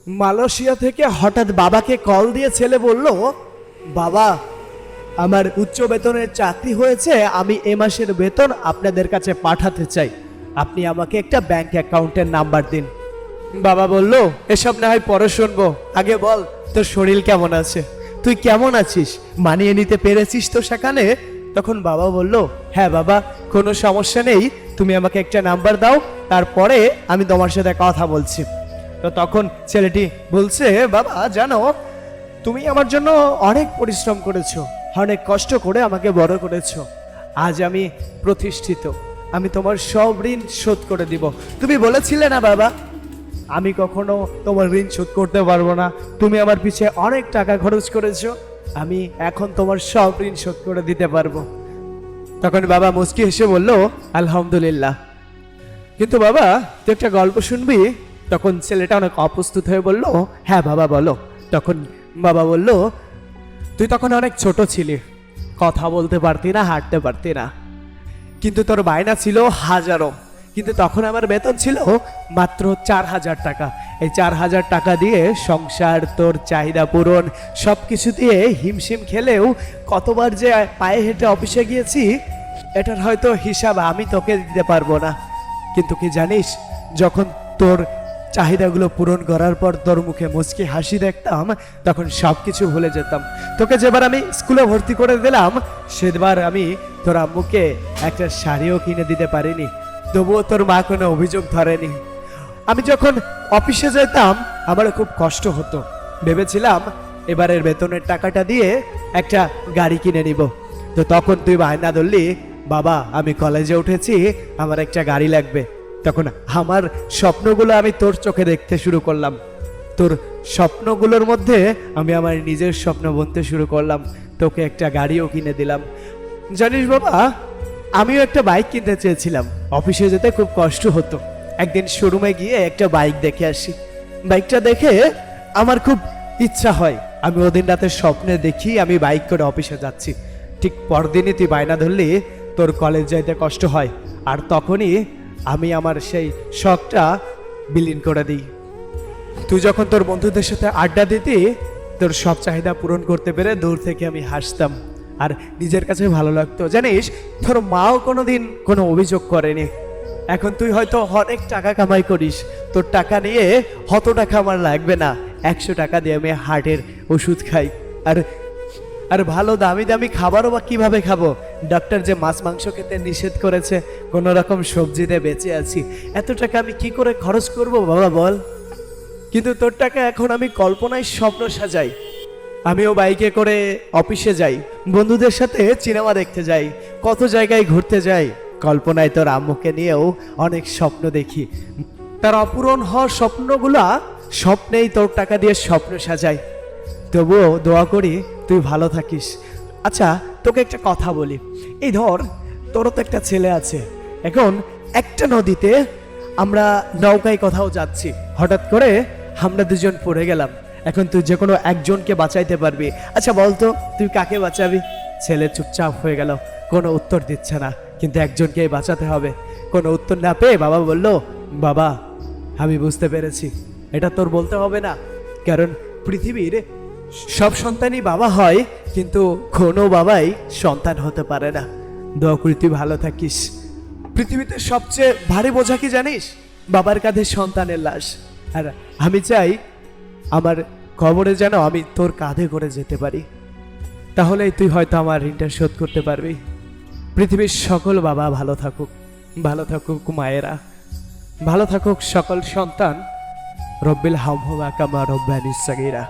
Malaysia থেকে হঠাৎ বাবাকে কল দিয়ে ছেলে বলল, বাবা আমার উচ্চ বেতনের চাকরি হয়েছে, আমি এ মাসের বেতন আপনাদের কাছে পাঠাতে চাই, আপনি আমাকে একটা ব্যাংক অ্যাকাউন্টের নাম্বার দিন। বাবা বলল, এসব না হয় পরে শুনবো, আগে বল তোর শরীর কেমন আছে, তুই কেমন আছিস, মানিয়ে নিতে পেরেছিস তো সেখানে? তখন বাবা বলল, হ্যাঁ বাবা, কোনো সমস্যা নেই, তুমি আমাকে একটা নাম্বার দাও, তারপরে আমি তোমার সাথে কথা বলছি। তো তখন ছেলেটি বলছে, বাবা জানো, তুমি আমার জন্য অনেক পরিশ্রম করেছো, অনেক কষ্ট করে আমাকে বড় করেছো, আজ আমি প্রতিষ্ঠিত, আমি তোমার সব ঋণ শোধ করে দিব। তুমি বলেছিলে না বাবা, আমি কখনো তোমার ঋণ শোধ করতে পারবো না, তুমি আমার পিছে অনেক টাকা খরচ করেছো, আমি এখন তোমার সব ঋণ শোধ করে দিতে পারবো। তখন বাবা মুচকি হেসে বলল, আলহামদুলিল্লাহ। কিন্তু বাবা তুই একটা গল্প শুনবি? তখন ছেলেটা অনেক অপ্রস্তুত হয়ে বলল, হ্যাঁ বাবা বলো। তখন বাবা বলল, তুই তখন অনেক ছোট ছিলি, কথা বলতে পারতি না, হাঁটতে পারতি না, কিন্তু তোর বায়না ছিল হাজারো, কিন্তু তখন আমার বেতন ছিল মাত্র 4,000 টাকা। এই 4,000 টাকা দিয়ে সংসার, তোর চাহিদা পূরণ, সব কিছু দিয়ে হিমশিম খেলেও কতবার যে পায়ে হেঁটে অফিসে গিয়েছি, এটার হয়তো হিসাব আমি তোকে দিতে পারবো না। কিন্তু কি জানিস, যখন তোর চাহিদাগুলো পূরণ করার পর তোর মুখে মুচকি হাসি দেখতাম, তখন সব কিছু ভুলে যেতাম। তোকে যেবার আমি স্কুলে ভর্তি করে দিলাম, সেবার আমি তোর আম্মুকে একটা শাড়িও কিনে দিতে পারিনি, তবুও তোর মা কোনো অভিযোগ ধরেনি। আমি যখন অফিসে যেতাম আমার খুব কষ্ট হতো, ভেবেছিলাম এবারের বেতনের টাকাটা দিয়ে একটা গাড়ি কিনে নিব। তো তখন তুই বায়না ধরলি, বাবা আমি কলেজে উঠেছি, আমার একটা গাড়ি লাগবে। তখন আমার স্বপ্নগুলো আমি তোর চোখে দেখতে শুরু করলাম, তোর স্বপ্নগুলোর মধ্যে আমি আমার নিজের স্বপ্ন বুনতে শুরু করলাম, তোকে একটা গাড়িও কিনে দিলাম। জানিস বাবা, আমিও একটা বাইক কিনতে চেয়েছিলাম, অফিসে যেতে খুব কষ্ট হতো। একদিন শোরুমে গিয়ে একটা বাইক দেখে আসি, বাইকটা দেখে আমার খুব ইচ্ছা হয়, আমি ওদিন রাতে স্বপ্নে দেখি আমি বাইক করে অফিসে যাচ্ছি। ঠিক পরদিনই তুই বায়না ধরলি তোর কলেজ যাইতে কষ্ট হয়, আর তখনই আমি আমার সেই শখটা বিলীন করে দিই। তুই যখন তোর বন্ধুদের সাথে আড্ডা দিতি, তোর সব চাহিদা পূরণ করতে পেরে দূর থেকে আমি হাসতাম আর নিজের কাছে ভালো লাগতো। জানিস, তোর মাও কোনোদিন কোনো অভিযোগ করেনি। এখন তুই হয়তো অনেক টাকা কামাই করিস, তোর টাকা নিয়ে 100 টাকা আমার লাগবে না, 100 টাকা দিয়ে আমি হার্টের ওষুধ খাই। আর আর ভালো দামি দামি খাবারও বা কিভাবে খাবো? ডক্টর যে মাছ মাংস খেতে নিষেধ করেছে, কোনো রকম সবজিতে বেঁচে আছি, এত টাকা আমি কি করে খরচ করব বাবা বল? কিন্তু তোর টাকা এখন আমি কল্পনায় স্বপ্ন সাজাই, আমিও বাইকে করে অফিসে যাই, বন্ধুদের সাথে সিনেমা দেখতে যাই, কত জায়গায় ঘুরতে যাই, কল্পনায় তোর আম্মুকে নিয়েও অনেক স্বপ্ন দেখি। তার অপূরণ হওয়ার স্বপ্নগুলা স্বপ্নেই তোর টাকা দিয়ে স্বপ্ন সাজাই। তবুও দোয়া করি তুই ভালো থাকিস। আচ্ছা তোকে একটা কথা বলি, এই ধর তোরও তো একটা ছেলে আছে, এখন একটা নদীতে আমরা নৌকায় কোথাও যাচ্ছি, হঠাৎ করে আমরা দুজন পড়ে গেলাম, এখন তুই যে কোনো একজনকে বাঁচাইতে পারবি, আচ্ছা বলতো তুই কাকে বাঁচাবি? ছেলে চুপচাপ হয়ে গেল, কোনো উত্তর দিচ্ছে না, কিন্তু একজনকেই বাঁচাতে হবে। কোনো উত্তর না পেয়ে বাবা বলল, বাবা আমি বুঝতে পেরেছি, এটা তোর বলতে হবে না, কারণ পৃথিবীর সব সন্তানই বাবা হয়, কিন্তু কোনো বাবাই সন্তান হতে পারে না। দোয়া করি তুই ভালো থাকিস। পৃথিবীতে সবচেয়ে ভারী বোঝা কি জানিস? বাবার কাঁধে সন্তানের লাশ। আর আমি চাই আমার কবরে যেন আমি তোর কাঁধে করে যেতে পারি, তাহলেই তুই হয়তো আমার ঋণটা শোধ করতে পারবি। পৃথিবীর সকল বাবা ভালো থাকুক, ভালো থাকুক মায়েরা, ভালো থাকুক সকল সন্তান। রব্বিল হামহুমা কামা রব্বায়ানি সাগীরা।